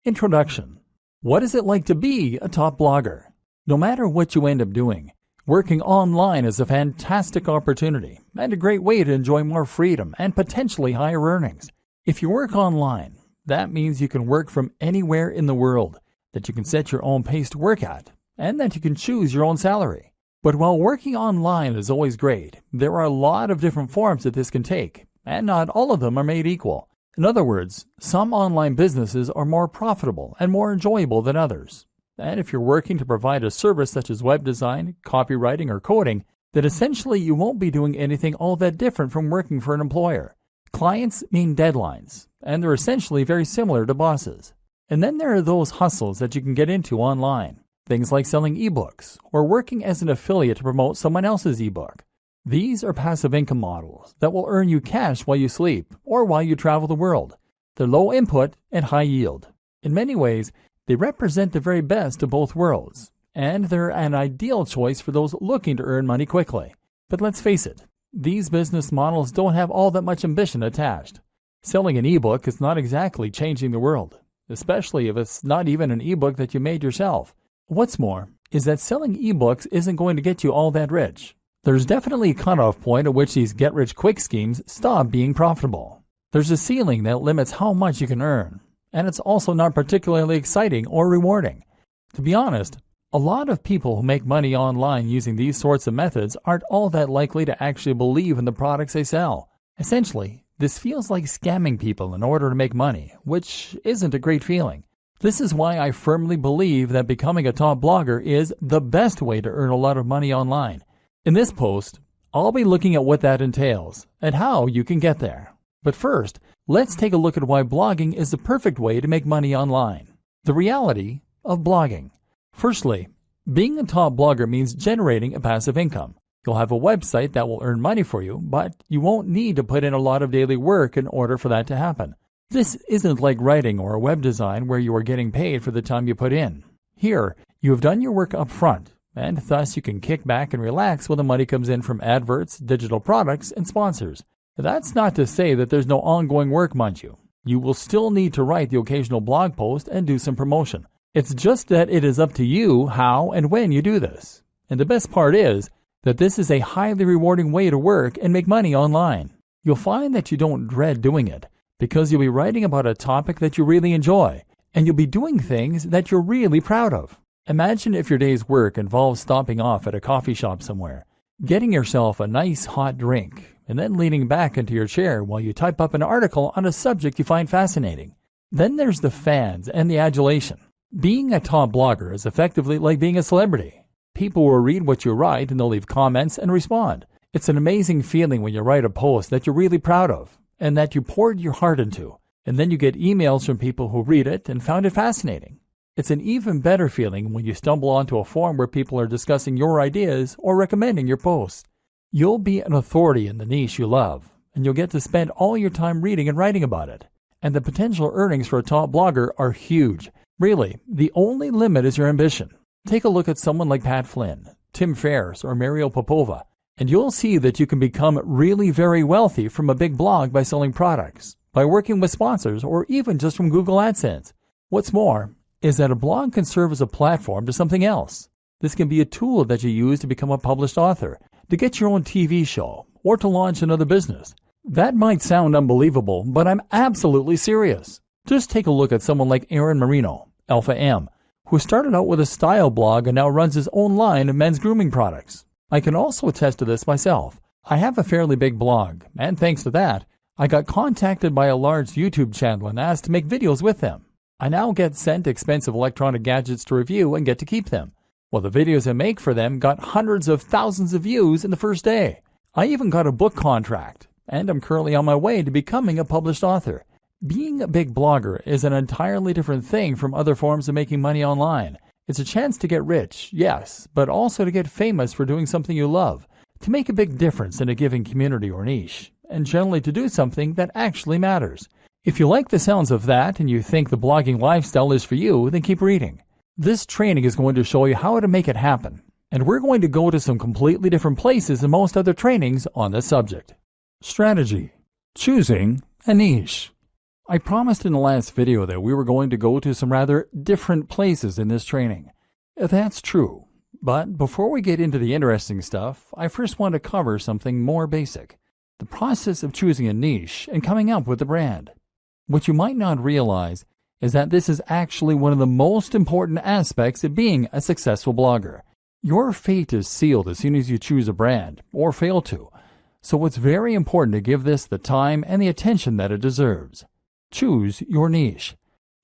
Introduction. What is it like to be a top blogger? No matter what you end up doing, working online is a fantastic opportunity and a great way to enjoy more freedom and potentially higher earnings. If you work online, that means you can work from anywhere in the world, that you can set your own pace to work at, and that you can choose your own salary. But while working online is always great, there are a lot of different forms that this can take, and not all of them are made equal. In other words, some online businesses are more profitable and more enjoyable than others. And if you're working to provide a service such as web design, copywriting, or coding, then essentially you won't be doing anything all that different from working for an employer. Clients mean deadlines, and they're essentially very similar to bosses. And then there are those hustles that you can get into online. Things like selling ebooks or working as an affiliate to promote someone else's ebook. These are passive income models that will earn you cash while you sleep or while you travel the world. They're low input and high yield. In many ways, they represent the very best of both worlds, and they're an ideal choice for those looking to earn money quickly. But let's face it, these business models don't have all that much ambition attached. Selling an ebook is not exactly changing the world, especially if it's not even an ebook that you made yourself. What's more is that selling ebooks isn't going to get you all that rich. There's definitely a cutoff point at which these get-rich-quick schemes stop being profitable. There's a ceiling that limits how much you can earn, and it's also not particularly exciting or rewarding. To be honest, a lot of people who make money online using these sorts of methods aren't all that likely to actually believe in the products they sell. Essentially, this feels like scamming people in order to make money, which isn't a great feeling. This is why I firmly believe that becoming a top blogger is the best way to earn a lot of money online. In this post, I'll be looking at what that entails and how you can get there. But first, let's take a look at why blogging is the perfect way to make money online. The reality of blogging. Firstly, being a top blogger means generating a passive income. You'll have a website that will earn money for you, but you won't need to put in a lot of daily work in order for that to happen. This isn't like writing or web design where you are getting paid for the time you put in. Here, you have done your work up front, and thus you can kick back and relax when the money comes in from adverts, digital products, and sponsors. That's not to say that there's no ongoing work, mind you. You will still need to write the occasional blog post and do some promotion. It's just that it is up to you how and when you do this. And the best part is that this is a highly rewarding way to work and make money online. You'll find that you don't dread doing it, because you'll be writing about a topic that you really enjoy, and you'll be doing things that you're really proud of. Imagine if your day's work involves stopping off at a coffee shop somewhere, getting yourself a nice hot drink, and then leaning back into your chair while you type up an article on a subject you find fascinating. Then there's the fans and the adulation. Being a top blogger is effectively like being a celebrity. People will read what you write and they'll leave comments and respond. It's an amazing feeling when you write a post that you're really proud of and that you poured your heart into, and then you get emails from people who read it and found it fascinating. It's an even better feeling when you stumble onto a forum where people are discussing your ideas or recommending your posts. You'll be an authority in the niche you love, and you'll get to spend all your time reading and writing about it. And the potential earnings for a top blogger are huge. Really, the only limit is your ambition. Take a look at someone like Pat Flynn, Tim Ferriss, or Mario Popova, and you'll see that you can become really very wealthy from a big blog by selling products, by working with sponsors, or even just from Google AdSense. What's more is that a blog can serve as a platform to something else. This can be a tool that you use to become a published author, to get your own TV show, or to launch another business. That might sound unbelievable, but I'm absolutely serious. Just take a look at someone like Aaron Marino, Alpha M, who started out with a style blog and now runs his own line of men's grooming products. I can also attest to this myself. I have a fairly big blog, and thanks to that, I got contacted by a large YouTube channel and asked to make videos with them. I now get sent expensive electronic gadgets to review and get to keep them. Well, the videos I make for them got hundreds of thousands of views in the first day. I even got a book contract, and I'm currently on my way to becoming a published author. Being a big blogger is an entirely different thing from other forms of making money online. It's a chance to get rich, yes, but also to get famous for doing something you love, to make a big difference in a given community or niche, and generally to do something that actually matters. If you like the sounds of that and you think the blogging lifestyle is for you, then keep reading. This training is going to show you how to make it happen, and we're going to go to some completely different places than most other trainings on this subject. Strategy. Choosing a niche. I promised in the last video that we were going to go to some rather different places in this training. That's true, but before we get into the interesting stuff, I first want to cover something more basic: the process of choosing a niche and coming up with a brand. What you might not realize is that this is actually one of the most important aspects of being a successful blogger. Your fate is sealed as soon as you choose a brand, or fail to, so it's very important to give this the time and the attention that it deserves. Choose your niche.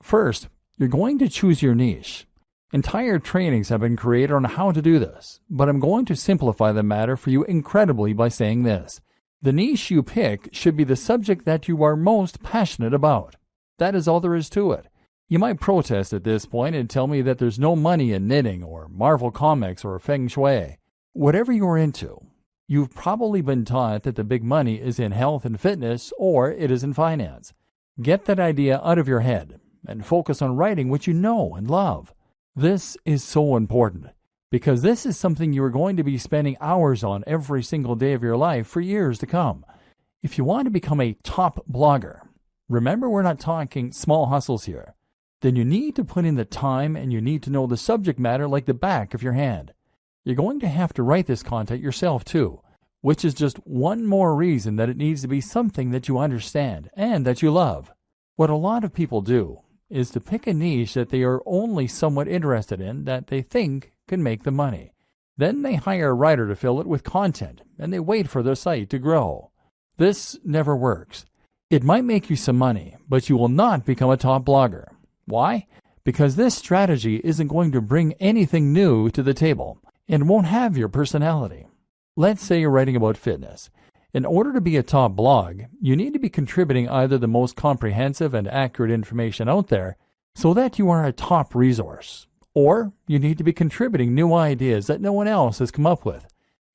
First, you're going to choose your niche. Entire trainings have been created on how to do this, but I'm going to simplify the matter for you incredibly by saying this: the niche you pick should be the subject that you are most passionate about. That is all there is to it. You might protest at this point and tell me that there's no money in knitting or Marvel Comics or Feng Shui. Whatever you're into, you've probably been taught that the big money is in health and fitness, or it is in finance. Get that idea out of your head and focus on writing what you know and love. This is so important because this is something you are going to be spending hours on every single day of your life for years to come. If you want to become a top blogger, remember we're not talking small hustles here, then you need to put in the time and you need to know the subject matter like the back of your hand. You're going to have to write this content yourself too, which is just one more reason that it needs to be something that you understand and that you love. What a lot of people do is to pick a niche that they are only somewhat interested in that they think can make them money. Then they hire a writer to fill it with content and they wait for their site to grow. This never works. It might make you some money, but you will not become a top blogger. Why? Because this strategy isn't going to bring anything new to the table and won't have your personality. Let's say you're writing about fitness. In order to be a top blog, you need to be contributing either the most comprehensive and accurate information out there so that you are a top resource, or you need to be contributing new ideas that no one else has come up with.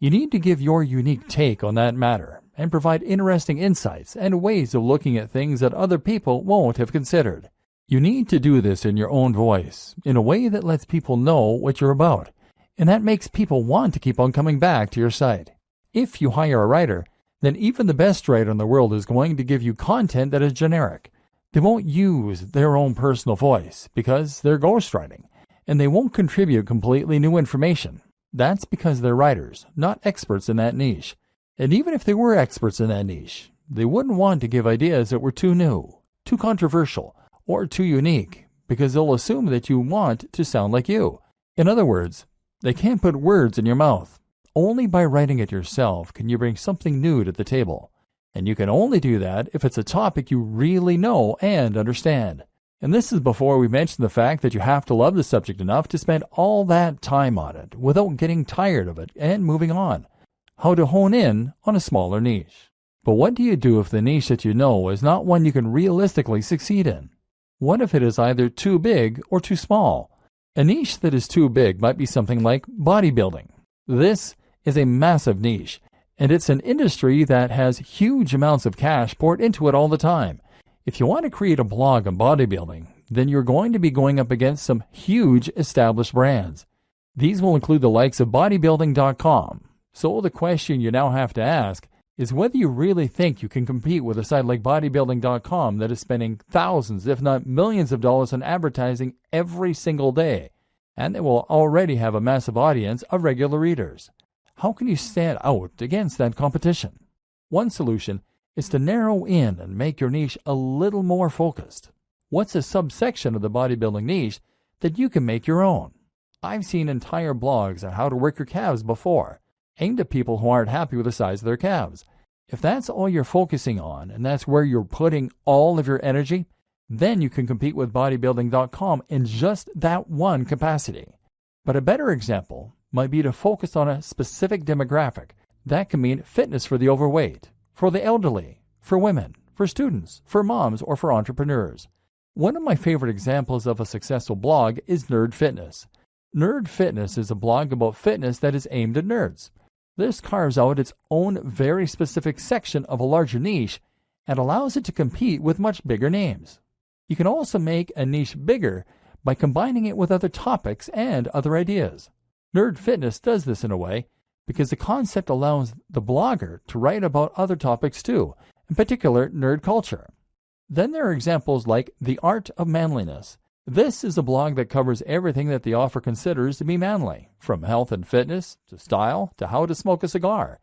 You need to give your unique take on that matter and provide interesting insights and ways of looking at things that other people won't have considered. You need to do this in your own voice, in a way that lets people know what you're about, and that makes people want to keep on coming back to your site. If you hire a writer, then even the best writer in the world is going to give you content that is generic. They won't use their own personal voice because they're ghostwriting, and they won't contribute completely new information. That's because they're writers, not experts in that niche. And even if they were experts in that niche, they wouldn't want to give ideas that were too new, too controversial, or too unique, because they'll assume that you want to sound like you. In other words, they can't put words in your mouth. Only by writing it yourself can you bring something new to the table. And you can only do that if it's a topic you really know and understand. And this is before we mention the fact that you have to love the subject enough to spend all that time on it without getting tired of it and moving on. How to hone in on a smaller niche. But what do you do if the niche that you know is not one you can realistically succeed in? What if it is either too big or too small? A niche that is too big might be something like bodybuilding. This is a massive niche, and it's an industry that has huge amounts of cash poured into it all the time. If you want to create a blog on bodybuilding, then you're going to be going up against some huge established brands. These will include the likes of bodybuilding.com. So the question you now have to ask is whether you really think you can compete with a site like bodybuilding.com that is spending thousands, if not millions of dollars on advertising every single day, and they will already have a massive audience of regular readers. How can you stand out against that competition? One solution is to narrow in and make your niche a little more focused. What's a subsection of the bodybuilding niche that you can make your own? I've seen entire blogs on how to work your calves before, aimed at people who aren't happy with the size of their calves. If that's all you're focusing on and that's where you're putting all of your energy, then you can compete with bodybuilding.com in just that one capacity. But a better example might be to focus on a specific demographic. That can mean fitness for the overweight, for the elderly, for women, for students, for moms, or for entrepreneurs. One of my favorite examples of a successful blog is Nerd Fitness. Nerd Fitness is a blog about fitness that is aimed at nerds. This carves out its own very specific section of a larger niche and allows it to compete with much bigger names. You can also make a niche bigger by combining it with other topics and other ideas. Nerd Fitness does this in a way because the concept allows the blogger to write about other topics too, in particular nerd culture. Then there are examples like The Art of Manliness. This is a blog that covers everything that the author considers to be manly, from health and fitness, to style, to how to smoke a cigar.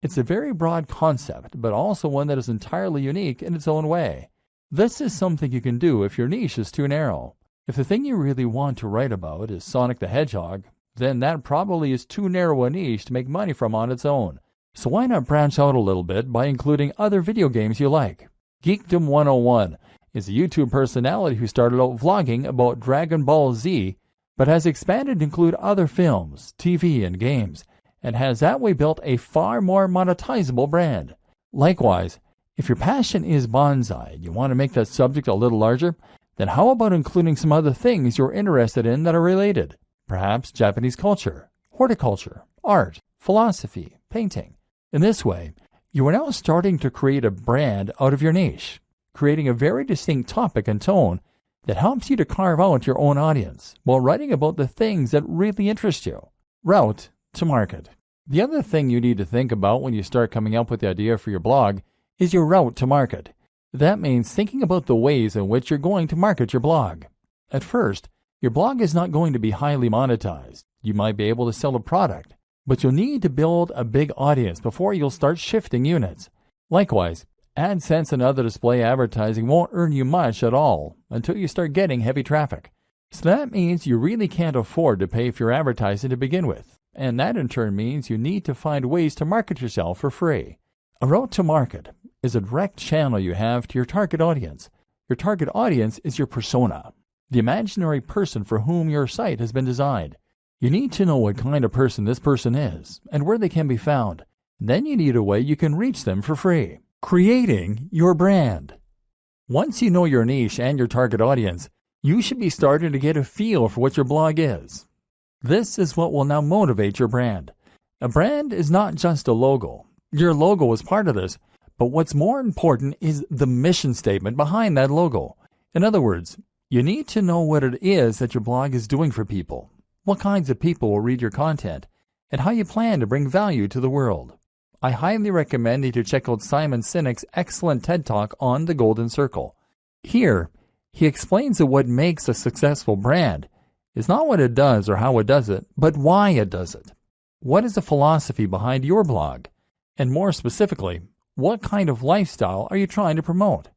It's a very broad concept, but also one that is entirely unique in its own way. This is something you can do if your niche is too narrow. If the thing you really want to write about is Sonic the Hedgehog, then that probably is too narrow a niche to make money from on its own. So why not branch out a little bit by including other video games you like? Geekdom 101 is a YouTube personality who started out vlogging about Dragon Ball Z, but has expanded to include other films, TV, and games, and has that way built a far more monetizable brand. Likewise, if your passion is bonsai and you want to make that subject a little larger, then how about including some other things you're interested in that are related? Perhaps Japanese culture, horticulture, art, philosophy, painting. In this way, you are now starting to create a brand out of your niche, creating a very distinct topic and tone that helps you to carve out your own audience while writing about the things that really interest you. Route to market. The other thing you need to think about when you start coming up with the idea for your blog is your route to market. That means thinking about the ways in which you're going to market your blog. At first, your blog is not going to be highly monetized. You might be able to sell a product, but you'll need to build a big audience before you'll start shifting units. Likewise, AdSense and other display advertising won't earn you much at all until you start getting heavy traffic. So that means you really can't afford to pay for your advertising to begin with, and that in turn means you need to find ways to market yourself for free. A route to market is a direct channel you have to your target audience. Your target audience is your persona, the imaginary person for whom your site has been designed. You need to know what kind of person this person is and where they can be found. Then you need a way you can reach them for free. Creating your brand. Once you know your niche and your target audience, you should be starting to get a feel for what your blog is. This is what will now motivate your brand. A brand is not just a logo. Your logo is part of this, but what's more important is the mission statement behind that logo. In other words, you need to know what it is that your blog is doing for people, what kinds of people will read your content, and how you plan to bring value to the world. I highly recommend you to check out Simon Sinek's excellent TED Talk on the Golden Circle. Here, he explains that what makes a successful brand is not what it does or how it does it, but why it does it. What is the philosophy behind your blog? And more specifically, what kind of lifestyle are you trying to promote?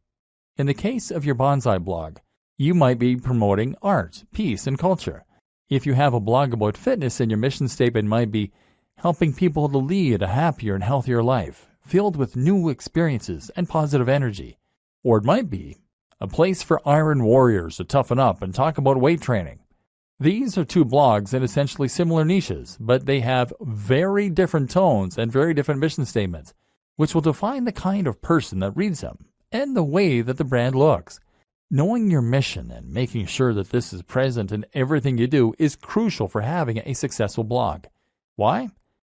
In the case of your bonsai blog, you might be promoting art, peace, and culture. If you have a blog about fitness, then your mission statement might be helping people to lead a happier and healthier life, filled with new experiences and positive energy. Or it might be a place for iron warriors to toughen up and talk about weight training. These are two blogs in essentially similar niches, but they have very different tones and very different mission statements, which will define the kind of person that reads them and the way that the brand looks. Knowing your mission and making sure that this is present in everything you do is crucial for having a successful blog. Why?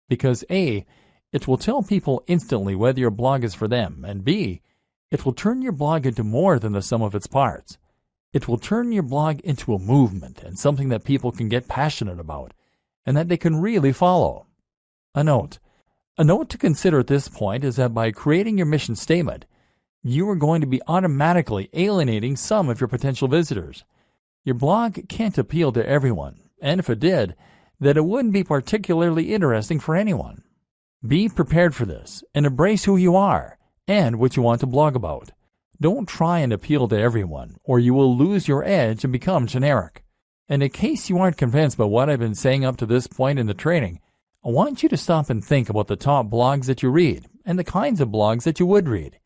Because A, it will tell people instantly whether your blog is for them, and B, it will turn your blog into more than the sum of its parts. It will turn your blog into a movement and something that people can get passionate about, and that they can really follow. A note to consider at this point is that by creating your mission statement, you are going to be automatically alienating some of your potential visitors. Your blog can't appeal to everyone, and if it did, then it wouldn't be particularly interesting for anyone. Be prepared for this and embrace who you are and what you want to blog about. Don't try and appeal to everyone, or you will lose your edge and become generic. And in case you aren't convinced by what I've been saying up to this point in the training, I want you to stop and think about the top blogs that you read and the kinds of blogs that you would read.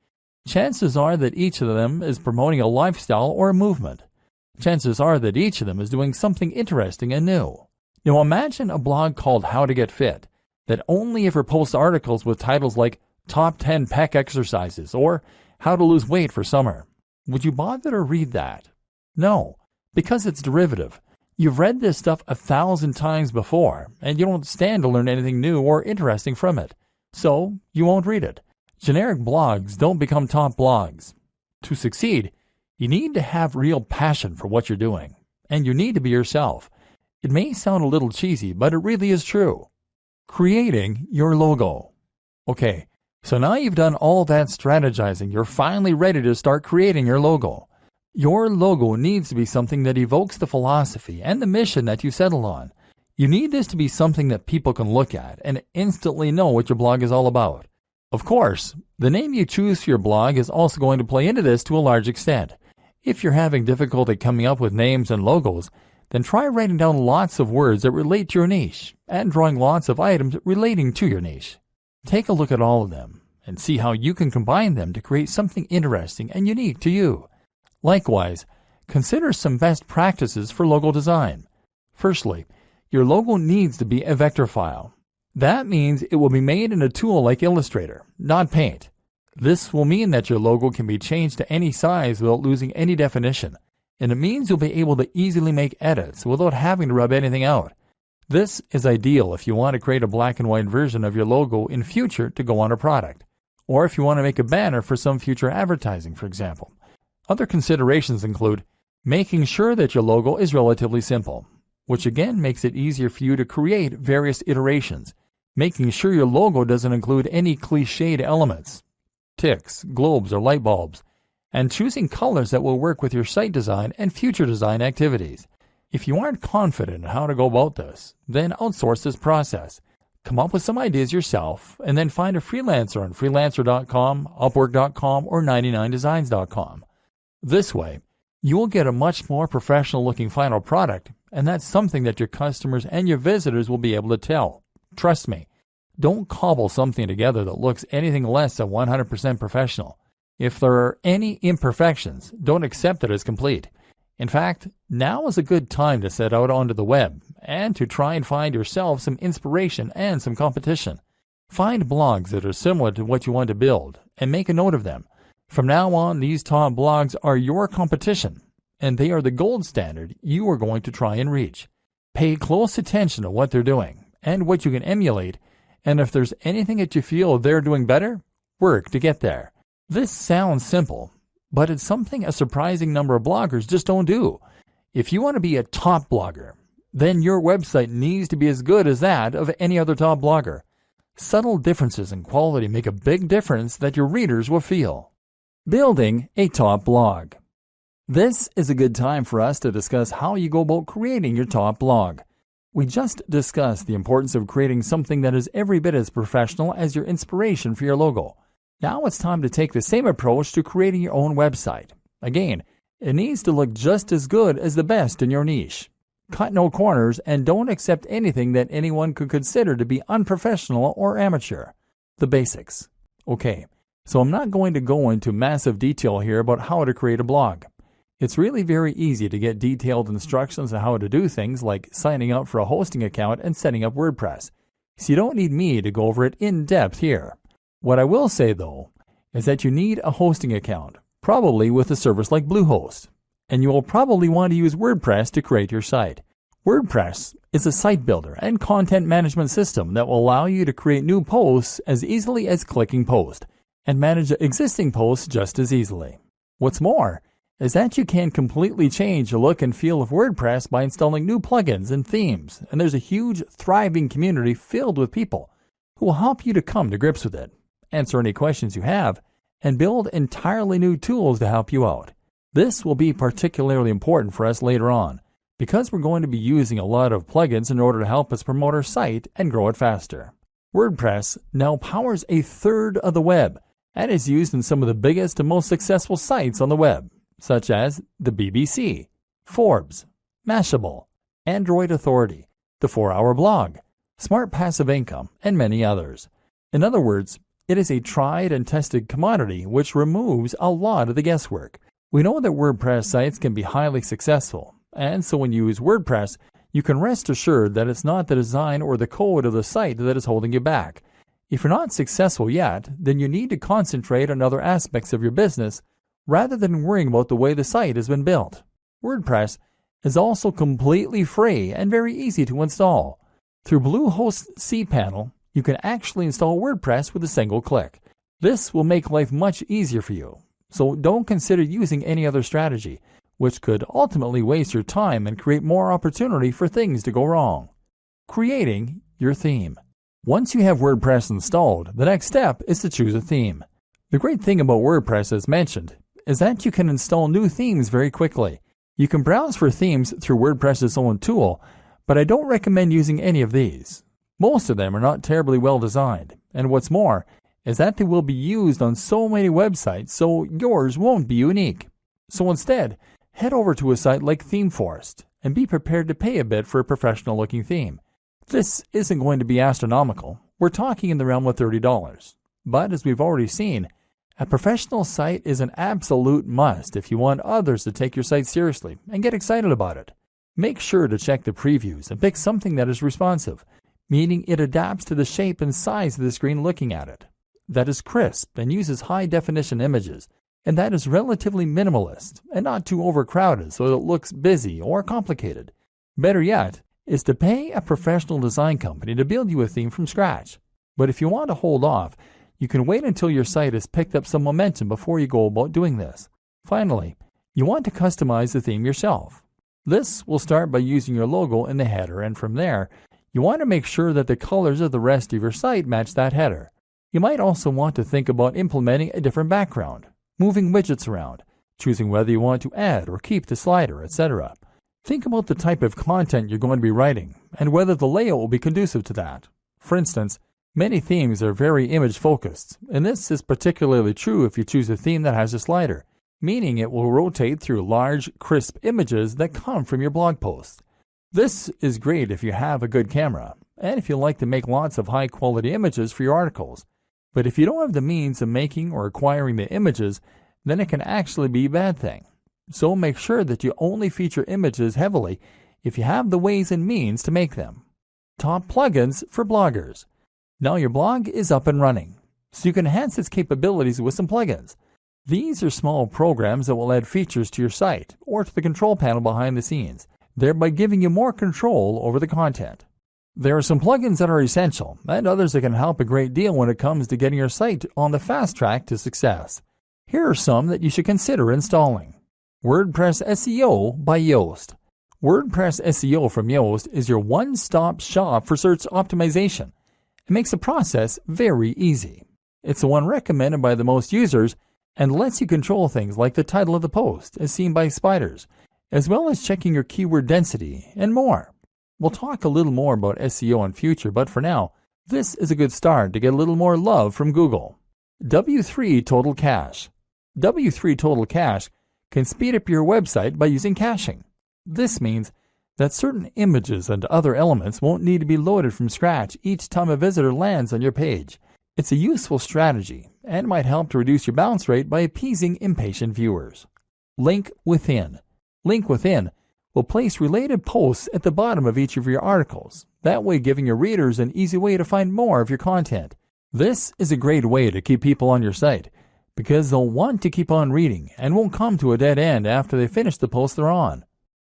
Chances are that each of them is promoting a lifestyle or a movement. Chances are that each of them is doing something interesting and new. Now imagine a blog called How to Get Fit that only ever posts articles with titles like Top 10 Pec Exercises or How to Lose Weight for Summer. Would you bother to read that? No, because it's derivative. You've read this stuff 1,000 times before, and you don't stand to learn anything new or interesting from it. So you won't read it. Generic blogs don't become top blogs. To succeed, you need to have real passion for what you're doing, and you need to be yourself. It may sound a little cheesy, but it really is true. Creating your logo. Okay, So now you've done all that strategizing, you're finally ready to start creating your logo. Your logo needs to be something that evokes the philosophy and the mission that you settled on. You need this to be something that people can look at and instantly know what your blog is all about. Of course, the name you choose for your blog is also going to play into this to a large extent. If you're having difficulty coming up with names and logos, then try writing down lots of words that relate to your niche and drawing lots of items relating to your niche. Take a look at all of them and see how you can combine them to create something interesting and unique to you. Likewise, consider some best practices for logo design. Firstly, your logo needs to be a vector file. That means it will be made in a tool like Illustrator, not Paint. This will mean that your logo can be changed to any size without losing any definition, and it means you'll be able to easily make edits without having to rub anything out. This is ideal if you want to create a black and white version of your logo in future to go on a product, or if you want to make a banner for some future advertising, for example. Other considerations include making sure that your logo is relatively simple, which again makes it easier for you to create various iterations, making sure your logo doesn't include any cliched elements, ticks, globes, or light bulbs, and choosing colors that will work with your site design and future design activities. If you aren't confident in how to go about this, then outsource this process. Come up with some ideas yourself, and then find a freelancer on freelancer.com, upwork.com, or 99designs.com. This way, you will get a much more professional-looking final product, and that's something that your customers and your visitors will be able to tell. Trust me, don't cobble something together that looks anything less than 100% professional. If there are any imperfections, don't accept it as complete. In fact, now is a good time to set out onto the web and to try and find yourself some inspiration and some competition. Find blogs that are similar to what you want to build and make a note of them. From now on, these top blogs are your competition, and they are the gold standard you are going to try and reach. Pay close attention to what they're doing and what you can emulate, and if there's anything that you feel they're doing better, work to get there. This sounds simple, but it's something a surprising number of bloggers just don't do. If you want to be a top blogger, then your website needs to be as good as that of any other top blogger. Subtle differences in quality make a big difference that your readers will feel. Building a top blog. This is a good time for us to discuss how you go about creating your top blog. We just discussed the importance of creating something that is every bit as professional as your inspiration for your logo. Now it's time to take the same approach to creating your own website. Again, it needs to look just as good as the best in your niche. Cut no corners and don't accept anything that anyone could consider to be unprofessional or amateur. The basics. Okay, so I'm not going to go into massive detail here about how to create a blog. It's really very easy to get detailed instructions on how to do things like signing up for a hosting account and setting up WordPress. So you don't need me to go over it in depth here. What I will say, though, is that you need a hosting account, probably with a service like Bluehost, and you will probably want to use WordPress to create your site. WordPress is a site builder and content management system that will allow you to create new posts as easily as clicking post, and manage existing posts just as easily. What's more is that you can completely change the look and feel of WordPress by installing new plugins and themes, and there's a huge, thriving community filled with people who will help you to come to grips with it, answer any questions you have, and build entirely new tools to help you out. This will be particularly important for us later on, because we're going to be using a lot of plugins in order to help us promote our site and grow it faster. WordPress now powers a third of the web and is used in some of the biggest and most successful sites on the web, such as the BBC, Forbes, Mashable, Android Authority, the 4-Hour Blog, Smart Passive Income, and many others. In other words, it is a tried and tested commodity which removes a lot of the guesswork. We know that WordPress sites can be highly successful, and so when you use WordPress, you can rest assured that it's not the design or the code of the site that is holding you back. If you're not successful yet, then you need to concentrate on other aspects of your business rather than worrying about the way the site has been built. WordPress is also completely free and very easy to install. Through Bluehost cPanel, you can actually install WordPress with a single click. This will make life much easier for you, so don't consider using any other strategy, which could ultimately waste your time and create more opportunity for things to go wrong. Creating your theme. Once you have WordPress installed, the next step is to choose a theme. The great thing about WordPress, as mentioned, is that you can install new themes very quickly. You can browse for themes through WordPress's own tool, but I don't recommend using any of these. Most of them are not terribly well designed, and what's more is that they will be used on so many websites, so yours won't be unique. So instead, head over to a site like ThemeForest and be prepared to pay a bit for a professional-looking theme. This isn't going to be astronomical. We're talking in the realm of $30. But as we've already seen, a professional site is an absolute must if you want others to take your site seriously and get excited about it. Make sure to check the previews and pick something that is responsive, meaning it adapts to the shape and size of the screen looking at it, that is crisp and uses high-definition images, and that is relatively minimalist and not too overcrowded so it looks busy or complicated. Better yet is to pay a professional design company to build you a theme from scratch. But if you want to hold off, you can wait until your site has picked up some momentum before you go about doing this. Finally, you want to customize the theme yourself. This will start by using your logo in the header, and from there, you want to make sure that the colors of the rest of your site match that header. You might also want to think about implementing a different background, moving widgets around, choosing whether you want to add or keep the slider, etc. Think about the type of content you're going to be writing and whether the layout will be conducive to that. For instance, many themes are very image-focused, and this is particularly true if you choose a theme that has a slider, meaning it will rotate through large, crisp images that come from your blog posts. This is great if you have a good camera, and if you like to make lots of high-quality images for your articles. But if you don't have the means of making or acquiring the images, then it can actually be a bad thing. So make sure that you only feature images heavily if you have the ways and means to make them. Top plugins for bloggers. Now your blog is up and running, so you can enhance its capabilities with some plugins. These are small programs that will add features to your site or to the control panel behind the scenes, thereby giving you more control over the content. There are some plugins that are essential and others that can help a great deal when it comes to getting your site on the fast track to success. Here are some that you should consider installing. WordPress SEO by Yoast. WordPress SEO from Yoast is your one-stop shop for search optimization. It makes the process very easy. It's the one recommended by the most users and lets you control things like the title of the post as seen by spiders, as well as checking your keyword density and more. We'll talk a little more about SEO in future, but for now, this is a good start to get a little more love from Google. W3 Total Cache. W3 Total Cache can speed up your website by using caching. This means that certain images and other elements won't need to be loaded from scratch each time a visitor lands on your page. It's a useful strategy and might help to reduce your bounce rate by appeasing impatient viewers. Link Within. Link Within will place related posts at the bottom of each of your articles, that way giving your readers an easy way to find more of your content. This is a great way to keep people on your site, because they'll want to keep on reading and won't come to a dead end after they finish the post they're on.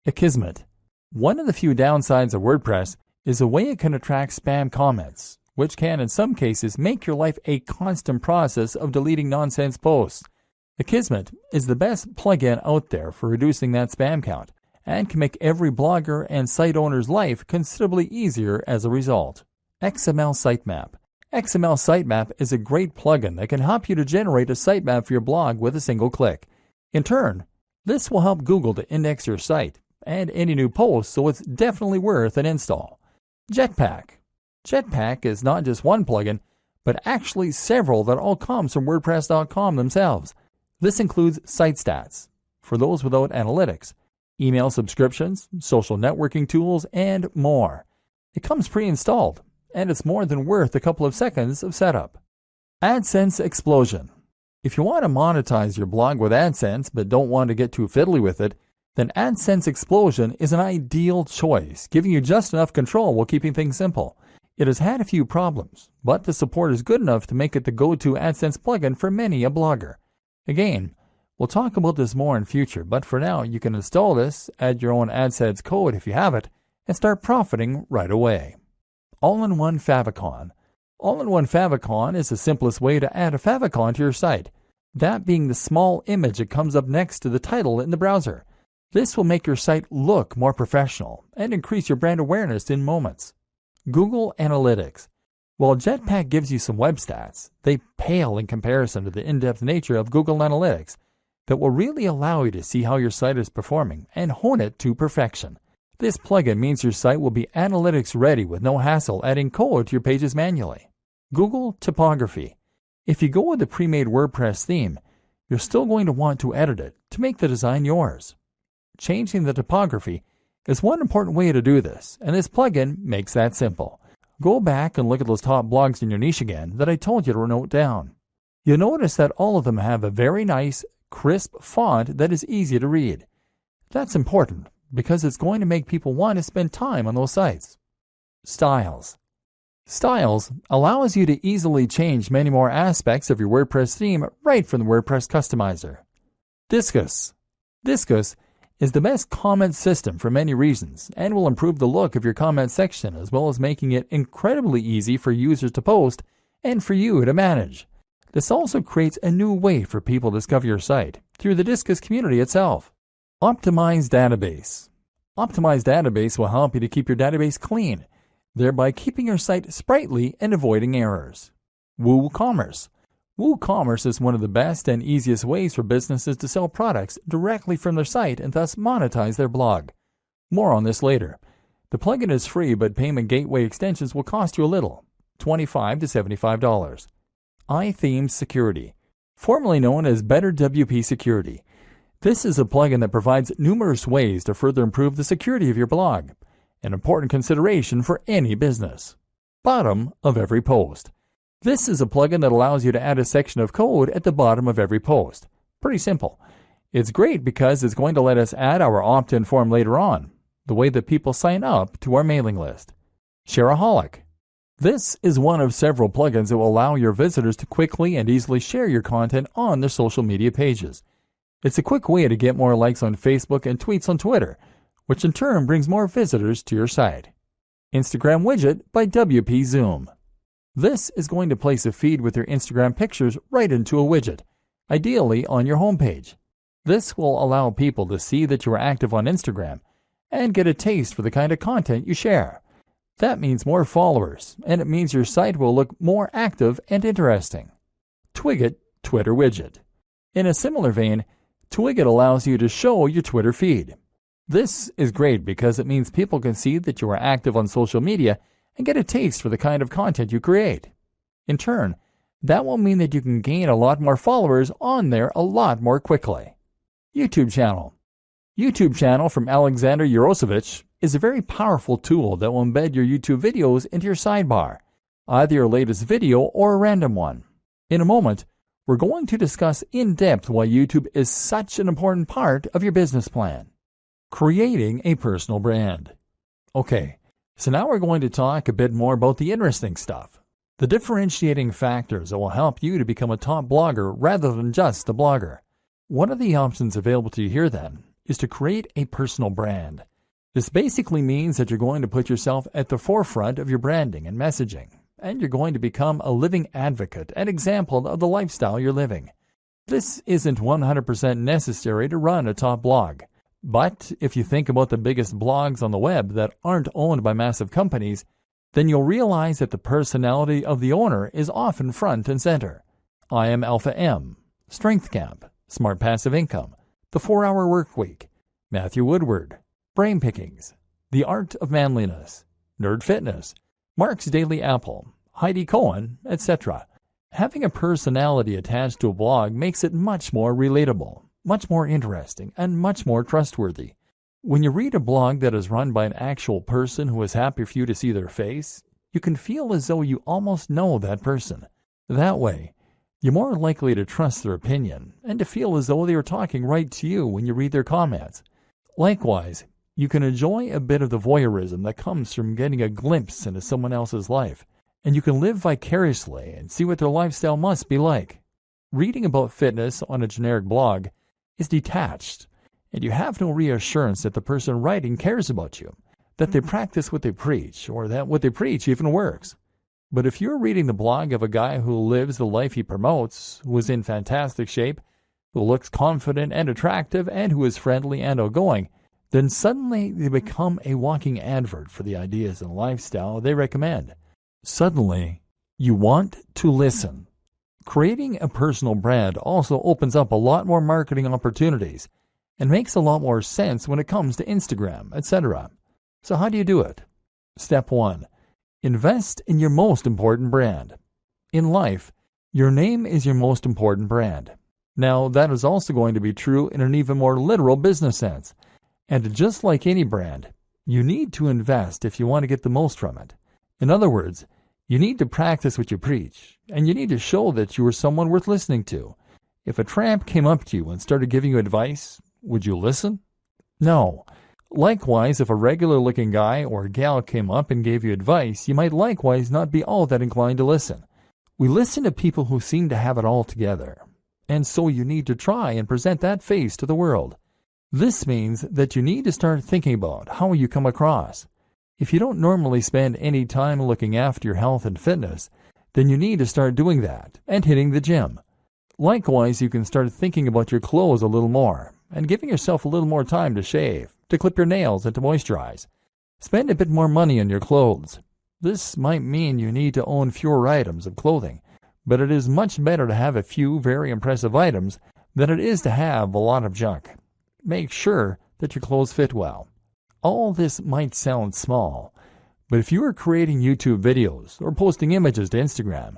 Akismet. One of the few downsides of WordPress is the way it can attract spam comments, which can in some cases make your life a constant process of deleting nonsense posts. Akismet is the best plugin out there for reducing that spam count, and can make every blogger and site owner's life considerably easier as a result. XML Sitemap. XML Sitemap is a great plugin that can help you to generate a sitemap for your blog with a single click. In turn, this will help Google to index your site and any new posts, so it's definitely worth an install. Jetpack. Jetpack is not just one plugin, but actually several that all comes from WordPress.com themselves. This includes site stats, for those without analytics, email subscriptions, social networking tools, and more. It comes pre-installed, and it's more than worth a couple of seconds of setup. AdSense Explosion. If you want to monetize your blog with AdSense but don't want to get too fiddly with it, then AdSense Explosion is an ideal choice, giving you just enough control while keeping things simple. It has had a few problems, but the support is good enough to make it the go-to AdSense plugin for many a blogger. Again, we'll talk about this more in future, but for now you can install this, add your own AdSense code if you have it, and start profiting right away. All-in-One Favicon. All-in-One Favicon is the simplest way to add a favicon to your site, that being the small image that comes up next to the title in the browser. This will make your site look more professional and increase your brand awareness in moments. Google Analytics. While Jetpack gives you some web stats, they pale in comparison to the in-depth nature of Google Analytics that will really allow you to see how your site is performing and hone it to perfection. This plugin means your site will be analytics ready with no hassle adding code to your pages manually. Google Typography. If you go with the pre-made WordPress theme, you're still going to want to edit it to make the design yours. Changing the typography is one important way to do this, and this plugin makes that simple. Go back and look at those top blogs in your niche again that I told you to note down. You'll notice that all of them have a very nice, crisp font that is easy to read. That's important because it's going to make people want to spend time on those sites. Styles. Styles allows you to easily change many more aspects of your WordPress theme right from the WordPress customizer. Disqus. Disqus is the best comment system for many reasons and will improve the look of your comment section as well as making it incredibly easy for users to post and for you to manage. This also creates a new way for people to discover your site through the Disqus community itself. Optimized Database. Optimized Database will help you to keep your database clean, thereby keeping your site sprightly and avoiding errors. WooCommerce. WooCommerce is one of the best and easiest ways for businesses to sell products directly from their site and thus monetize their blog. More on this later. The plugin is free, but payment gateway extensions will cost you a little, $25 to $75. iThemes Security, formerly known as Better WP Security. This is a plugin that provides numerous ways to further improve the security of your blog, an important consideration for any business. Bottom of every post. This is a plugin that allows you to add a section of code at the bottom of every post. Pretty simple. It's great because it's going to let us add our opt-in form later on, the way that people sign up to our mailing list. Shareaholic. This is one of several plugins that will allow your visitors to quickly and easily share your content on their social media pages. It's a quick way to get more likes on Facebook and tweets on Twitter, which in turn brings more visitors to your site. Instagram Widget by WP Zoom. This is going to place a feed with your Instagram pictures right into a widget, ideally on your homepage. This will allow people to see that you are active on Instagram and get a taste for the kind of content you share. That means more followers, and it means your site will look more active and interesting. Twigget Twitter Widget. In a similar vein, Twigget allows you to show your Twitter feed. This is great because it means people can see that you are active on social media and get a taste for the kind of content you create. In turn, that will mean that you can gain a lot more followers on there a lot more quickly. YouTube Channel. YouTube Channel from Alexander Yarosevich is a very powerful tool that will embed your YouTube videos into your sidebar, either your latest video or a random one. In a moment, we're going to discuss in depth why YouTube is such an important part of your business plan. Creating a personal brand. Okay, so now we're going to talk a bit more about the interesting stuff, the differentiating factors that will help you to become a top blogger rather than just a blogger. One of the options available to you here then is to create a personal brand. This basically means that you're going to put yourself at the forefront of your branding and messaging, and you're going to become a living advocate and example of the lifestyle you're living. This isn't 100% necessary to run a top blog. But if you think about the biggest blogs on the web that aren't owned by massive companies, then you'll realize that the personality of the owner is often front and center. I Am Alpha M, Strength Camp, Smart Passive Income, The 4-Hour Workweek, Matthew Woodward, Brain Pickings, The Art of Manliness, Nerd Fitness, Mark's Daily Apple, Heidi Cohen, etc. Having a personality attached to a blog makes it much more relatable, much more interesting, and much more trustworthy. When you read a blog that is run by an actual person who is happy for you to see their face, you can feel as though you almost know that person. That way, you're more likely to trust their opinion and to feel as though they are talking right to you when you read their comments. Likewise, you can enjoy a bit of the voyeurism that comes from getting a glimpse into someone else's life, and you can live vicariously and see what their lifestyle must be like. Reading about fitness on a generic blog is detached, and you have no reassurance that the person writing cares about you, that they practice what they preach, or that what they preach even works. But if you're reading the blog of a guy who lives the life he promotes, who is in fantastic shape, who looks confident and attractive, and who is friendly and outgoing, then suddenly they become a walking advert for the ideas and lifestyle they recommend. Suddenly, You want to listen. Creating a personal brand also opens up a lot more marketing opportunities and makes a lot more sense when it comes to Instagram, etc. So how do you do it? Step 1. Invest in your most important brand. In life, your name is your most important brand. Now, that is also going to be true in an even more literal business sense. And just like any brand, you need to invest if you want to get the most from it. In other words, you need to practice what you preach, and you need to show that you are someone worth listening to. If a tramp came up to you and started giving you advice, would you listen? No. Likewise, if a regular-looking guy or gal came up and gave you advice, you might likewise not be all that inclined to listen. We listen to people who seem to have it all together, and so you need to try and present that face to the world. This means that you need to start thinking about how you come across. If you don't normally spend any time looking after your health and fitness, then you need to start doing that and hitting the gym. Likewise, you can start thinking about your clothes a little more and giving yourself a little more time to shave, to clip your nails, and to moisturize. Spend a bit more money on your clothes. This might mean you need to own fewer items of clothing, but it is much better to have a few very impressive items than it is to have a lot of junk. Make sure that your clothes fit well. All this might sound small, but if you are creating YouTube videos or posting images to Instagram,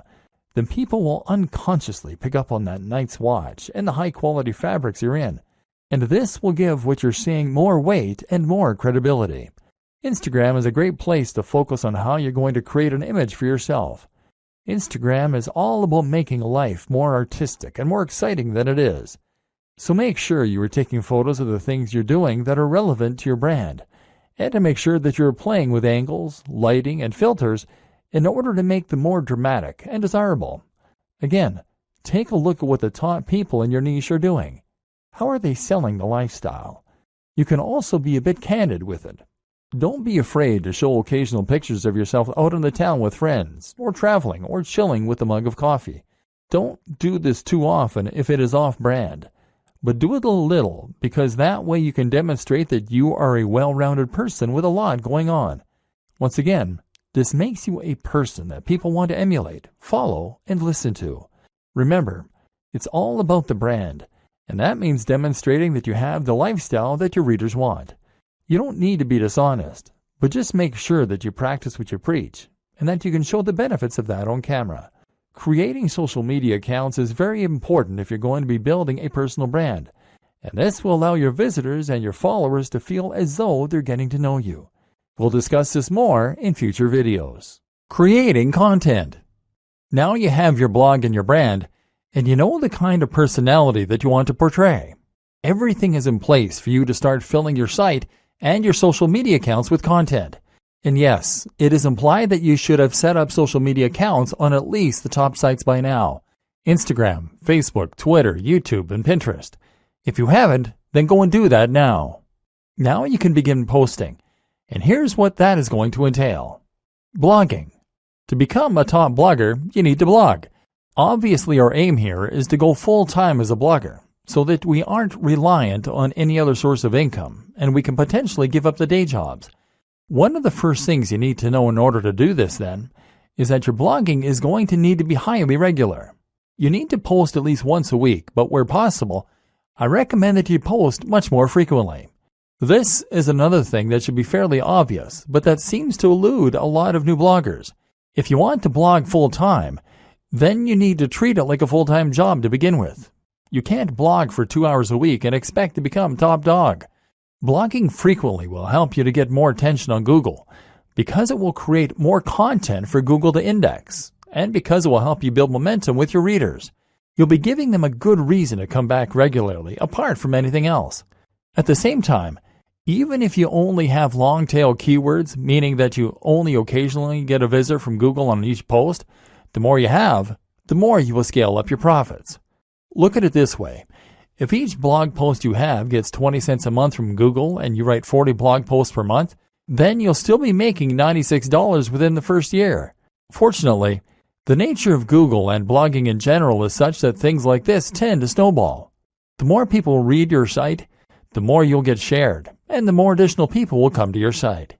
then people will unconsciously pick up on that night's watch and the high-quality fabrics you're in, and this will give what you're saying more weight and more credibility. Instagram is a great place to focus on how you're going to create an image for yourself. Instagram is all about making life more artistic and more exciting than it is. So make sure you are taking photos of the things you're doing that are relevant to your brand, and to make sure that you're playing with angles, lighting, and filters in order to make them more dramatic and desirable. Again, take a look at what the top people in your niche are doing. How are they selling the lifestyle? You can also be a bit candid with it. Don't be afraid to show occasional pictures of yourself out in the town with friends, or traveling, or chilling with a mug of coffee. Don't do this too often if it is off-brand. But do it a little, because that way you can demonstrate that you are a well-rounded person with a lot going on. Once again, this makes you a person that people want to emulate, follow, and listen to. Remember, it's all about the brand, and that means demonstrating that you have the lifestyle that your readers want. You don't need to be dishonest, but just make sure that you practice what you preach, and that you can show the benefits of that on camera. Creating social media accounts is very important if you're going to be building a personal brand, and this will allow your visitors and your followers to feel as though they're getting to know you. We'll discuss this more in future videos. Creating content. Now you have your blog and your brand, and you know the kind of personality that you want to portray. Everything is in place for you to start filling your site and your social media accounts with content. And yes, it is implied that you should have set up social media accounts on at least the top sites by now: Instagram, Facebook, Twitter, YouTube, and Pinterest. If you haven't, then go and do that now. Now you can begin posting, and here's what that is going to entail. Blogging. To become a top blogger, you need to blog. Obviously, our aim here is to go full-time as a blogger, so that we aren't reliant on any other source of income, and we can potentially give up the day jobs. One of the first things you need to know in order to do this, then, is that your blogging is going to need to be highly regular. You need to post at least once a week, but where possible, I recommend that you post much more frequently. This is another thing that should be fairly obvious, but that seems to elude a lot of new bloggers. If you want to blog full-time, then you need to treat it like a full-time job to begin with. You can't blog for 2 hours a week and expect to become top dog. Blogging frequently will help you to get more attention on Google, because it will create more content for Google to index, and because it will help you build momentum with your readers. You'll be giving them a good reason to come back regularly, apart from anything else. At the same time, even if you only have long-tail keywords, meaning that you only occasionally get a visit from Google on each post, the more you have, the more you will scale up your profits. Look at it this way. If each blog post you have gets 20 cents a month from Google and you write 40 blog posts per month, then you'll still be making $96 within the first year. Fortunately, the nature of Google and blogging in general is such that things like this tend to snowball. The more people read your site, the more you'll get shared, and the more additional people will come to your site.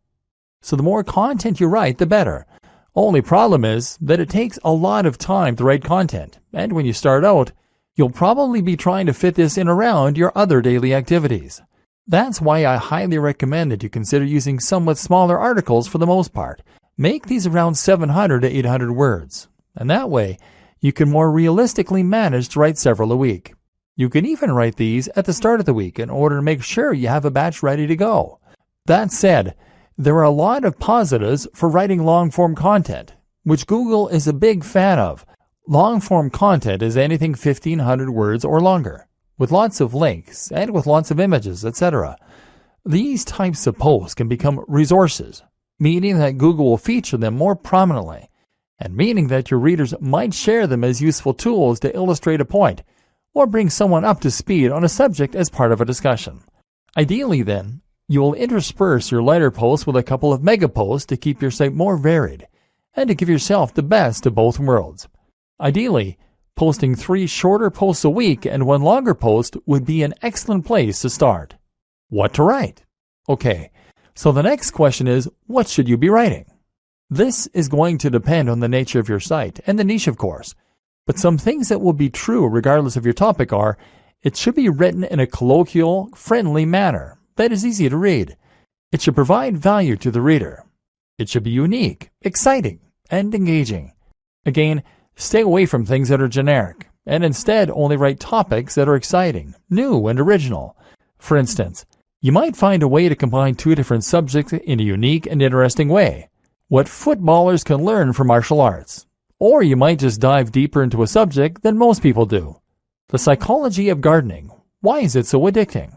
So the more content you write, the better. Only problem is that it takes a lot of time to write content, and when you start out, you'll probably be trying to fit this in around your other daily activities. That's why I highly recommend that you consider using somewhat smaller articles for the most part. Make these around 700 to 800 words, and that way you can more realistically manage to write several a week. You can even write these at the start of the week in order to make sure you have a batch ready to go. That said, there are a lot of positives for writing long-form content, which Google is a big fan of. Long-form content is anything 1,500 words or longer, with lots of links and with lots of images, etc. These types of posts can become resources, meaning that Google will feature them more prominently, and meaning that your readers might share them as useful tools to illustrate a point or bring someone up to speed on a subject as part of a discussion. Ideally, then, you will intersperse your lighter posts with a couple of mega posts to keep your site more varied and to give yourself the best of both worlds. Ideally, posting 3 shorter posts a week and 1 longer post would be an excellent place to start. What to write? Okay, so the next question is, what should you be writing? This is going to depend on the nature of your site and the niche, of course, but some things that will be true regardless of your topic are, it should be written in a colloquial, friendly manner that is easy to read. It should provide value to the reader. It should be unique, exciting, and engaging. Again, stay away from things that are generic, and instead only write topics that are exciting, new, and original. For instance, you might find a way to combine 2 different subjects in a unique and interesting way. What footballers can learn from martial arts. Or you might just dive deeper into a subject than most people do. The psychology of gardening. Why is it so addicting?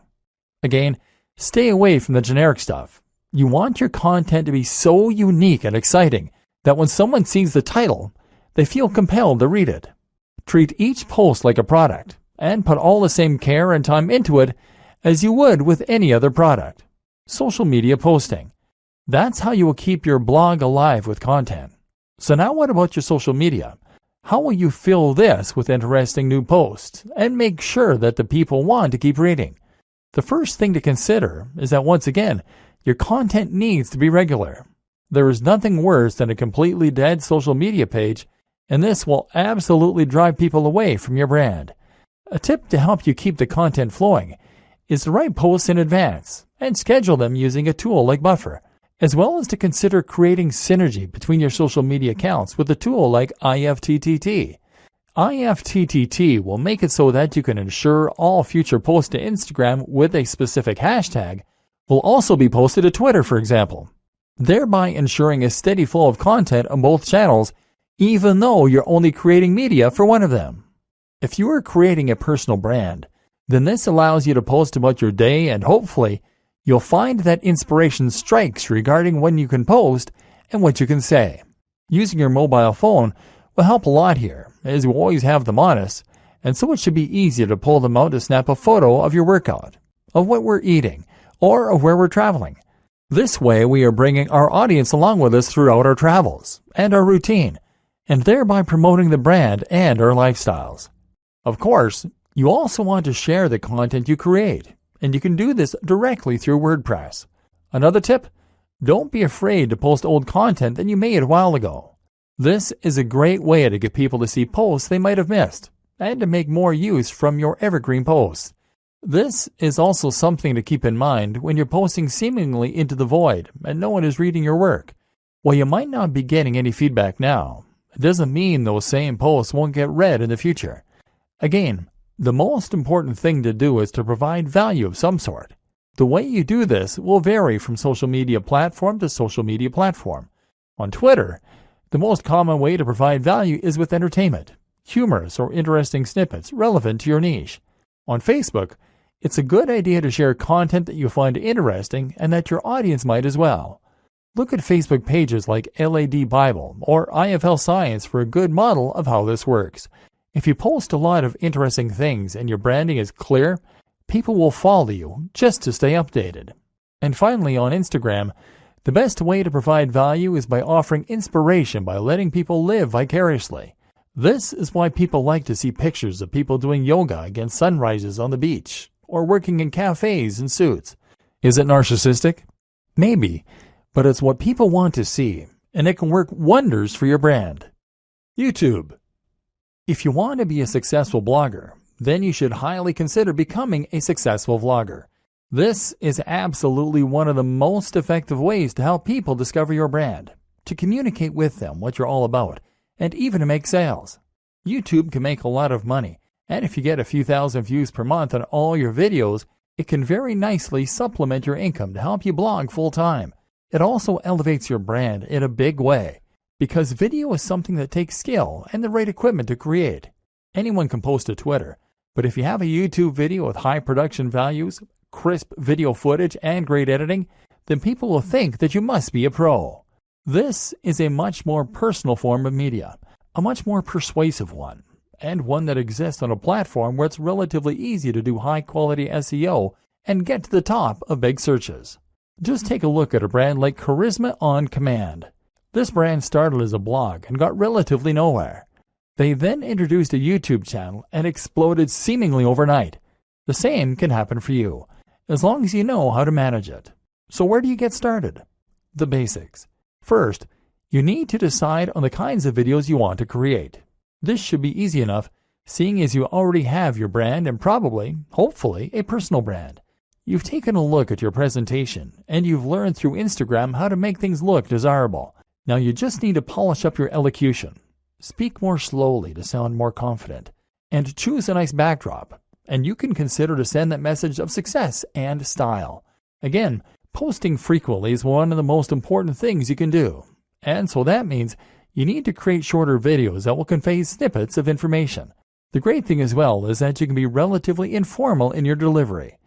Again, stay away from the generic stuff. You want your content to be so unique and exciting that when someone sees the title, they feel compelled to read it. Treat each post like a product and put all the same care and time into it as you would with any other product. Social media posting. That's how you will keep your blog alive with content. So now what about your social media? How will you fill this with interesting new posts and make sure that the people want to keep reading? The first thing to consider is that once again, your content needs to be regular. There is nothing worse than a completely dead social media page, and this will absolutely drive people away from your brand. A tip to help you keep the content flowing is to write posts in advance and schedule them using a tool like Buffer, as well as to consider creating synergy between your social media accounts with a tool like IFTTT. IFTTT will make it so that you can ensure all future posts to Instagram with a specific hashtag will also be posted to Twitter, for example, thereby ensuring a steady flow of content on both channels, even though you're only creating media for one of them. If you are creating a personal brand, then this allows you to post about your day, and hopefully you'll find that inspiration strikes regarding when you can post and what you can say. Using your mobile phone will help a lot here, as you always have them on us, and so it should be easy to pull them out to snap a photo of your workout, of what we're eating, or of where we're traveling. This way we are bringing our audience along with us throughout our travels and our routine, and thereby promoting the brand and our lifestyles. Of course, you also want to share the content you create, and you can do this directly through WordPress. Another tip, don't be afraid to post old content that you made a while ago. This is a great way to get people to see posts they might have missed, and to make more use from your evergreen posts. This is also something to keep in mind when you're posting seemingly into the void and no one is reading your work. While you might not be getting any feedback now, it doesn't mean those same posts won't get read in the future. Again, the most important thing to do is to provide value of some sort. The way you do this will vary from social media platform to social media platform. On Twitter, the most common way to provide value is with entertainment, humorous or interesting snippets relevant to your niche. On Facebook, it's a good idea to share content that you find interesting and that your audience might as well. Look at Facebook pages like LAD Bible or IFL Science for a good model of how this works. If you post a lot of interesting things and your branding is clear, people will follow you just to stay updated. And finally, on Instagram, the best way to provide value is by offering inspiration by letting people live vicariously. This is why people like to see pictures of people doing yoga against sunrises on the beach or working in cafes in suits. Is it narcissistic? Maybe, but it's what people want to see, and it can work wonders for your brand. YouTube. If you want to be a successful blogger, then you should highly consider becoming a successful vlogger. This is absolutely one of the most effective ways to help people discover your brand, to communicate with them what you're all about, and even to make sales. YouTube can make a lot of money, and if you get a few thousand views per month on all your videos, it can very nicely supplement your income to help you blog full-time. It also elevates your brand in a big way, because video is something that takes skill and the right equipment to create. Anyone can post to Twitter, but if you have a YouTube video with high production values, crisp video footage, and great editing, then people will think that you must be a pro. This is a much more personal form of media, a much more persuasive one, and one that exists on a platform where it's relatively easy to do high-quality SEO and get to the top of big searches. Just take a look at a brand like Charisma On Command. This brand started as a blog and got relatively nowhere. They then introduced a YouTube channel and exploded seemingly overnight. The same can happen for you, as long as you know how to manage it. So where do you get started? The basics. First, you need to decide on the kinds of videos you want to create. This should be easy enough, seeing as you already have your brand and probably, hopefully, a personal brand. You've taken a look at your presentation, and you've learned through Instagram how to make things look desirable. Now you just need to polish up your elocution. Speak more slowly to sound more confident, and choose a nice backdrop, and you can consider to send that message of success and style. Again, posting frequently is one of the most important things you can do, and so that means you need to create shorter videos that will convey snippets of information. The great thing as well is that you can be relatively informal in your delivery.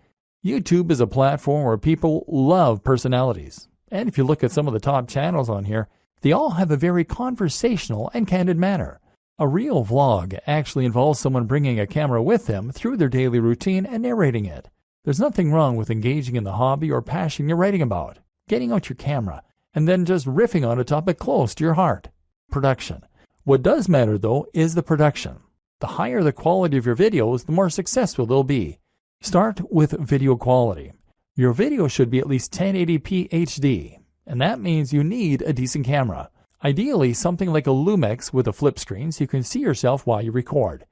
YouTube is a platform where people love personalities, and if you look at some of the top channels on here, they all have a very conversational and candid manner. A real vlog actually involves someone bringing a camera with them through their daily routine and narrating it. There's nothing wrong with engaging in the hobby or passion you're writing about, getting out your camera, and then just riffing on a topic close to your heart. Production. What does matter, though, is the production. The higher the quality of your videos, the more successful they'll be. Start with video quality. Your video should be at least 1080p HD, and that means you need a decent camera. Ideally, something like a Lumix with a flip screen so you can see yourself while you record.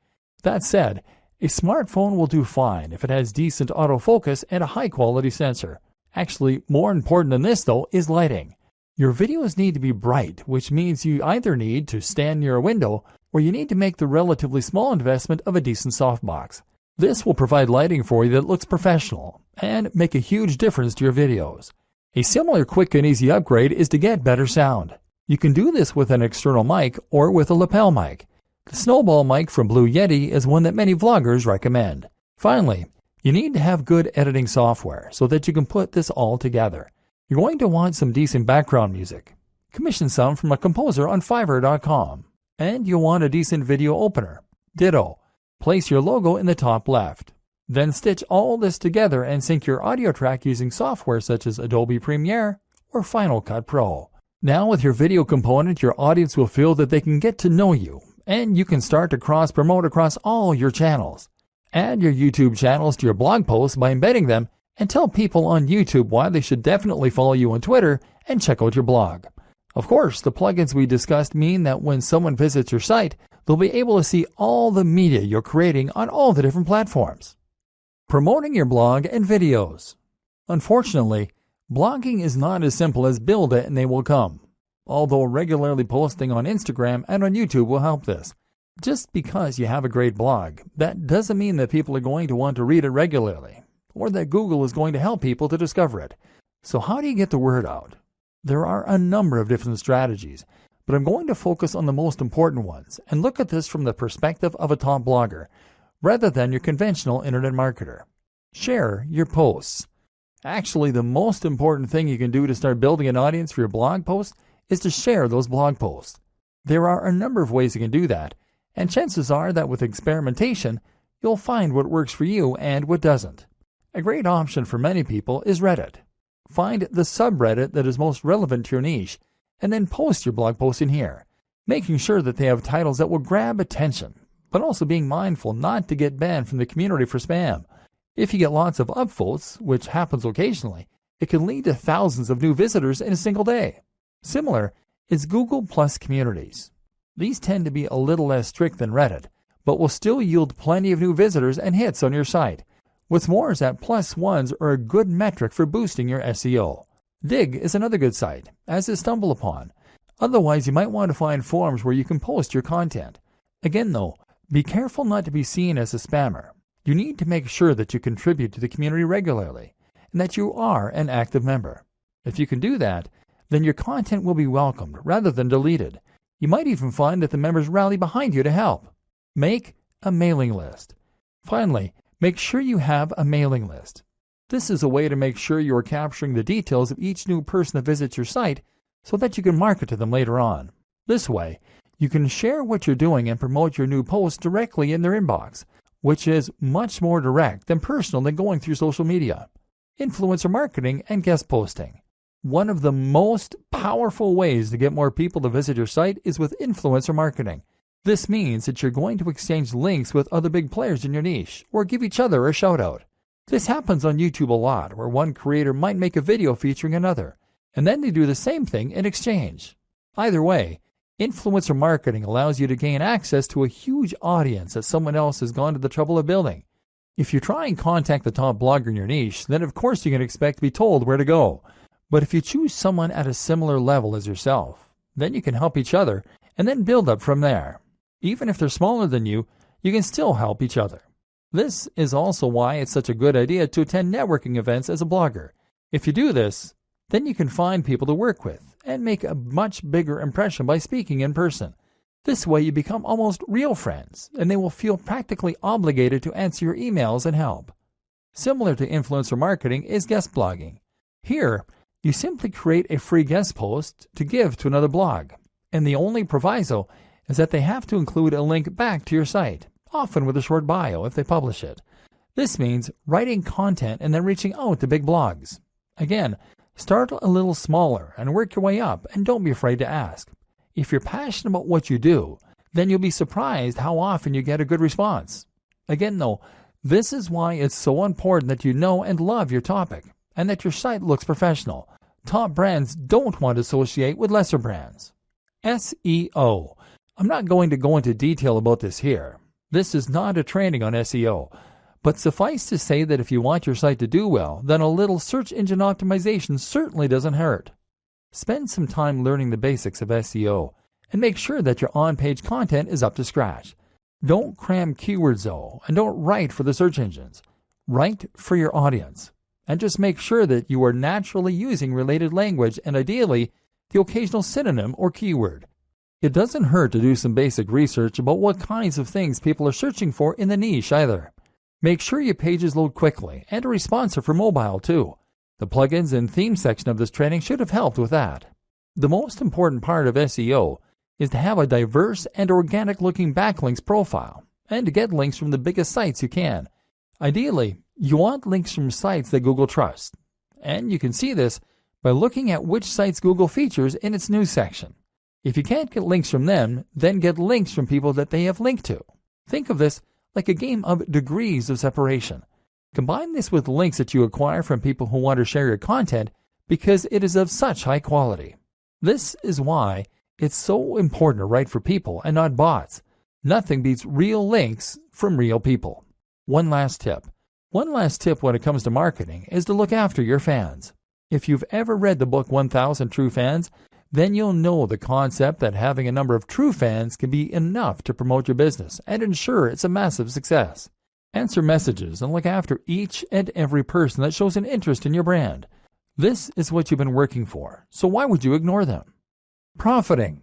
That said, a smartphone will do fine if it has decent autofocus and a high-quality sensor. Actually, more important than this, though, is lighting. Your videos need to be bright, which means you either need to stand near a window or you need to make the relatively small investment of a decent softbox. This will provide lighting for you that looks professional and make a huge difference to your videos. A similar quick and easy upgrade is to get better sound. You can do this with an external mic or with a lapel mic. The Snowball mic from Blue Yeti is one that many vloggers recommend. Finally, you need to have good editing software so that you can put this all together. You're going to want some decent background music. Commission some from a composer on Fiverr.com. And you'll want a decent video opener. Ditto. Place your logo in the top left. Then stitch all this together and sync your audio track using software such as Adobe Premiere or Final Cut Pro. Now with your video component, your audience will feel that they can get to know you, and you can start to cross-promote across all your channels. Add your YouTube channels to your blog posts by embedding them, and tell people on YouTube why they should definitely follow you on Twitter and check out your blog. Of course, the plugins we discussed mean that when someone visits your site, they'll be able to see all the media you're creating on all the different platforms. Promoting your blog and videos. Unfortunately, blogging is not as simple as build it and they will come. Although regularly posting on Instagram and on YouTube will help this. Just because you have a great blog, that doesn't mean that people are going to want to read it regularly, or that Google is going to help people to discover it. So how do you get the word out? There are a number of different strategies, but I'm going to focus on the most important ones and look at this from the perspective of a top blogger, rather than your conventional internet marketer. Share your posts. Actually, the most important thing you can do to start building an audience for your blog posts is to share those blog posts. There are a number of ways you can do that, and chances are that with experimentation, you'll find what works for you and what doesn't. A great option for many people is Reddit. Find the subreddit that is most relevant to your niche, and then post your blog posts in here, making sure that they have titles that will grab attention, but also being mindful not to get banned from the community for spam. If you get lots of upvotes, which happens occasionally, it can lead to thousands of new visitors in a single day. Similar, is Google Plus communities. These tend to be a little less strict than Reddit, but will still yield plenty of new visitors and hits on your site. What's more is that plus ones are a good metric for boosting your SEO. Digg is another good site, as is StumbleUpon. Otherwise, you might want to find forums where you can post your content. Again though, be careful not to be seen as a spammer. You need to make sure that you contribute to the community regularly, and that you are an active member. If you can do that, then your content will be welcomed rather than deleted. You might even find that the members rally behind you to help. Make a mailing list. Finally, make sure you have a mailing list. This is a way to make sure you are capturing the details of each new person that visits your site so that you can market to them later on. This way, you can share what you're doing and promote your new posts directly in their inbox, which is much more direct and personal than going through social media. Influencer marketing and guest posting. One of the most powerful ways to get more people to visit your site is with influencer marketing. This means that you're going to exchange links with other big players in your niche or give each other a shout out. This happens on YouTube a lot, where one creator might make a video featuring another, and then they do the same thing in exchange. Either way, influencer marketing allows you to gain access to a huge audience that someone else has gone to the trouble of building. If you try and contact the top blogger in your niche, then of course you can expect to be told where to go. But if you choose someone at a similar level as yourself, then you can help each other and then build up from there. Even if they're smaller than you, you can still help each other. This is also why it's such a good idea to attend networking events as a blogger. If you do this, then you can find people to work with and make a much bigger impression by speaking in person. This way you become almost real friends, and they will feel practically obligated to answer your emails and help. Similar to influencer marketing is guest blogging. Here, you simply create a free guest post to give to another blog, and the only proviso is that they have to include a link back to your site, often with a short bio if they publish it. This means writing content and then reaching out to big blogs. Again, start a little smaller and work your way up, and don't be afraid to ask. If you're passionate about what you do, then you'll be surprised how often you get a good response. Again though, this is why it's so important that you know and love your topic, and that your site looks professional. Top brands don't want to associate with lesser brands. SEO. I'm not going to go into detail about this here. This is not a training on SEO, but suffice to say that if you want your site to do well, then a little search engine optimization certainly doesn't hurt. Spend some time learning the basics of SEO, and make sure that your on-page content is up to scratch. Don't cram keywords though, and don't write for the search engines. Write for your audience, and just make sure that you are naturally using related language and ideally the occasional synonym or keyword. It doesn't hurt to do some basic research about what kinds of things people are searching for in the niche either. Make sure your pages load quickly and are responsive for mobile too. The plugins and theme section of this training should have helped with that. The most important part of SEO is to have a diverse and organic looking backlinks profile, and to get links from the biggest sites you can. Ideally, you want links from sites that Google trusts, and you can see this by looking at which sites Google features in its news section. If you can't get links from them, then get links from people that they have linked to. Think of this like a game of degrees of separation. Combine this with links that you acquire from people who want to share your content because it is of such high quality. This is why it's so important to write for people and not bots. Nothing beats real links from real people. One last tip when it comes to marketing is to look after your fans. If you've ever read the book 1000 True Fans, then you'll know the concept that having a number of true fans can be enough to promote your business and ensure it's a massive success. Answer messages and look after each and every person that shows an interest in your brand. This is what you've been working for, so why would you ignore them? Profiting.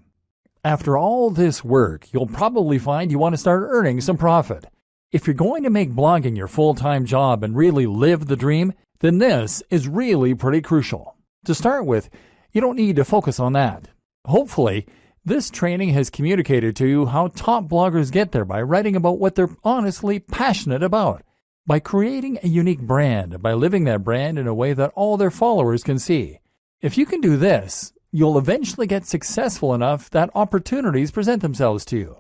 After all this work, you'll probably find you want to start earning some profit. If you're going to make blogging your full-time job and really live the dream, then this is really pretty crucial. To start with, you don't need to focus on that. Hopefully, this training has communicated to you how top bloggers get there by writing about what they're honestly passionate about, by creating a unique brand, and by living that brand in a way that all their followers can see. If you can do this, you'll eventually get successful enough that opportunities present themselves to you.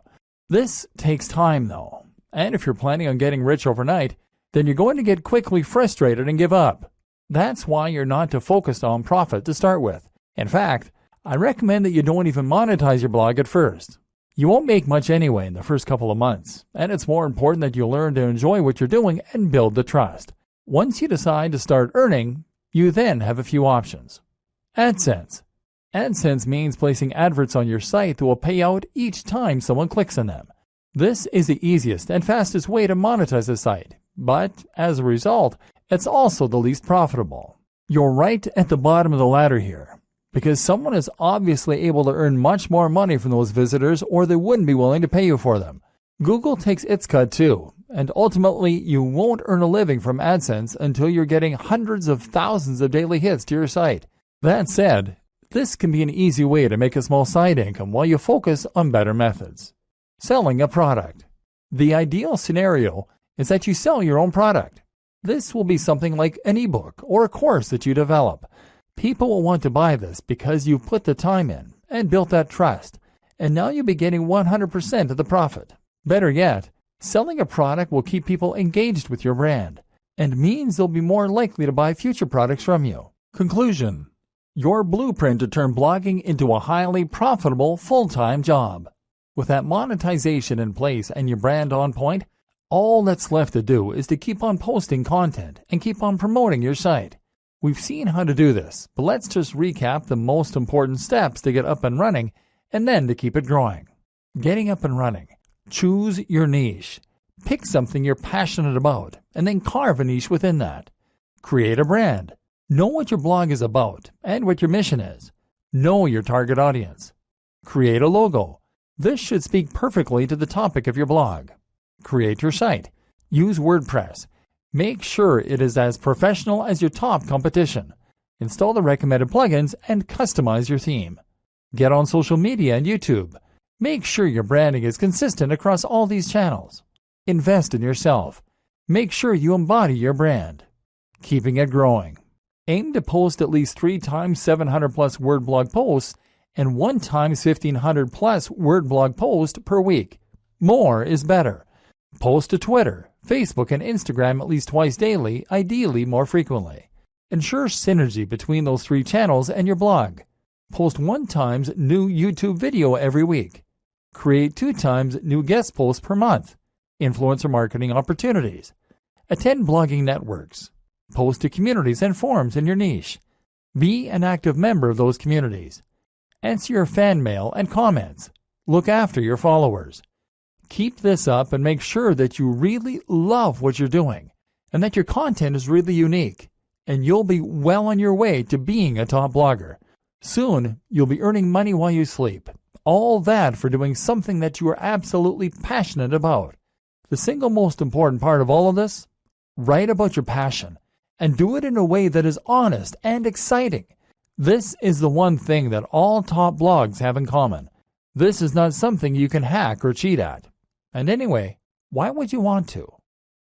This takes time though, and if you're planning on getting rich overnight, then you're going to get quickly frustrated and give up. That's why you're not to focus on profit to start with. In fact, I recommend that you don't even monetize your blog at first. You won't make much anyway in the first couple of months, and it's more important that you learn to enjoy what you're doing and build the trust. Once you decide to start earning, you then have a few options. AdSense. AdSense means placing adverts on your site that will pay out each time someone clicks on them. This is the easiest and fastest way to monetize a site, but as a result, it's also the least profitable. You're right at the bottom of the ladder here, because someone is obviously able to earn much more money from those visitors or they wouldn't be willing to pay you for them. Google takes its cut too, and ultimately you won't earn a living from AdSense until you're getting hundreds of thousands of daily hits to your site. That said, this can be an easy way to make a small side income while you focus on better methods. Selling a product. The ideal scenario is that you sell your own product. This will be something like an ebook or a course that you develop. People will want to buy this because you've put the time in and built that trust, and now you'll be getting 100% of the profit. Better yet, selling a product will keep people engaged with your brand and means they'll be more likely to buy future products from you. Conclusion. Your blueprint to turn blogging into a highly profitable full-time job. With that monetization in place and your brand on point, all that's left to do is to keep on posting content and keep on promoting your site. We've seen how to do this, but let's just recap the most important steps to get up and running and then to keep it growing. Getting up and running. Choose your niche. Pick something you're passionate about and then carve a niche within that. Create a brand. Know what your blog is about and what your mission is. Know your target audience. Create a logo. This should speak perfectly to the topic of your blog. Create your site. Use WordPress. Make sure it is as professional as your top competition. Install the recommended plugins and customize your theme. Get on social media and YouTube. Make sure your branding is consistent across all these channels. Invest in yourself. Make sure you embody your brand. Keeping it growing. Aim to post at least 3 times 700 plus word blog posts and 1 times 1500 plus word blog post per week. More is better. Post to Twitter, Facebook, and Instagram at least twice daily, ideally more frequently. Ensure synergy between those 3 channels and your blog. Post 1 times new YouTube video every week. Create 2 times new guest posts per month. Influencer marketing opportunities. Attend blogging networks. Post to communities and forums in your niche. Be an active member of those communities. Answer your fan mail and comments. Look after your followers. Keep this up and make sure that you really love what you're doing and that your content is really unique, and you'll be well on your way to being a top blogger. Soon, you'll be earning money while you sleep. All that for doing something that you are absolutely passionate about. The single most important part of all of this? Write about your passion and do it in a way that is honest and exciting. This is the one thing that all top blogs have in common. This is not something you can hack or cheat at. And anyway, why would you want to?